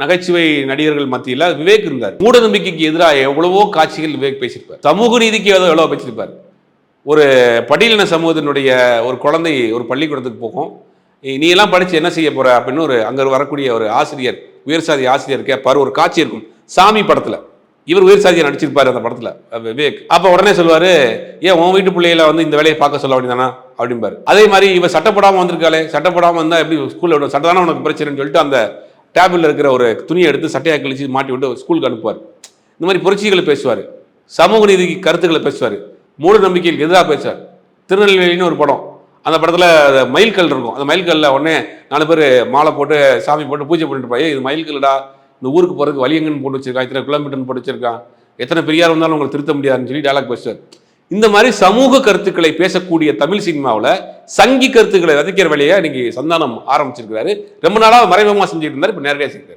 நகைச்சுவை நடிகர்கள் மத்தியில் விவேக் இருந்தார். மூட நம்பிக்கைக்கு எதிராக எவ்வளவோ காட்சிகள் விவேக் பேசியிருப்பார். சமூக நீதிக்கு எவ்வளவு பேசியிருப்பார். ஒரு பட்டியலின சமூகத்தினுடைய ஒரு குழந்தை ஒரு பள்ளிக்கூடத்துக்கு போகும். நீ எல்லாம் படிச்சு என்ன செய்ய போற அப்படின்னு அங்க வரக்கூடிய ஒரு ஆசிரியர், உயர் சாதி ஆசிரியர் கேட்பார். ஒரு காட்சி இருக்கும் சாமி படத்துல. இவர் உயர் சாதியை நடிச்சிருப்பாரு அந்த படத்துல விவேக். அப்ப உடனே சொல்லுவாரு, ஏன் உன் வீட்டு பிள்ளைகளை இந்த வேலையை பார்க்க சொல்ல அப்படிதானா அப்படிம்பாரு. அதே மாதிரி இவ சட்டப்படாம வந்திருக்காளே, சட்டப்படாம வந்தா எப்படி ஸ்கூல்ல சட்டதானே உனக்கு பிரச்சனைன்னு சொல்லிட்டு அந்த டேபிள் இருக்கிற ஒரு துணியை எடுத்து சட்டையாக கழிச்சு மாட்டி விட்டு ஸ்கூலுக்கு அனுப்புவார். இந்த மாதிரி புரட்சிகளை பேசுவார், சமூக நீதிக்கு கருத்துக்களை பேசுவார், மூட நம்பிக்கைக்கு எதிராக பேசுவார். திருநெல்வேலின்னு ஒரு படம், அந்த படத்தில் மயில்கல் இருக்கும். அந்த மயில்கல்ல உடனே 4 பேர் மாலை போட்டு சாமி போட்டு பூஜை பண்ணிட்டு போய், இது மயில்கல்டா, இந்த ஊருக்கு போகிறதுக்கு வழி எங்கன்னு போட்டு வச்சிருக்கான், இத்தனை கிலோமீட்டர்னு போட்டு வச்சிருக்கான், எத்தனை பெரியார் வந்தாலும் உங்களை திருத்த முடியாதுன்னு சொல்லி டயலாக் பேசுவார். இந்த மாதிரி சமூக கருத்துக்களை பேசக்கூடிய தமிழ் சினிமாவில் சங்கி கருத்துக்களை விதைக்கிற வேலையை இன்னைக்கு சந்தானம் ஆரம்பிச்சிருக்கிறாரு. ரொம்ப நாளாக மறைமுகமாக செஞ்சுட்டு இருந்தார், இப்போ நேரடியாக செஞ்சார்.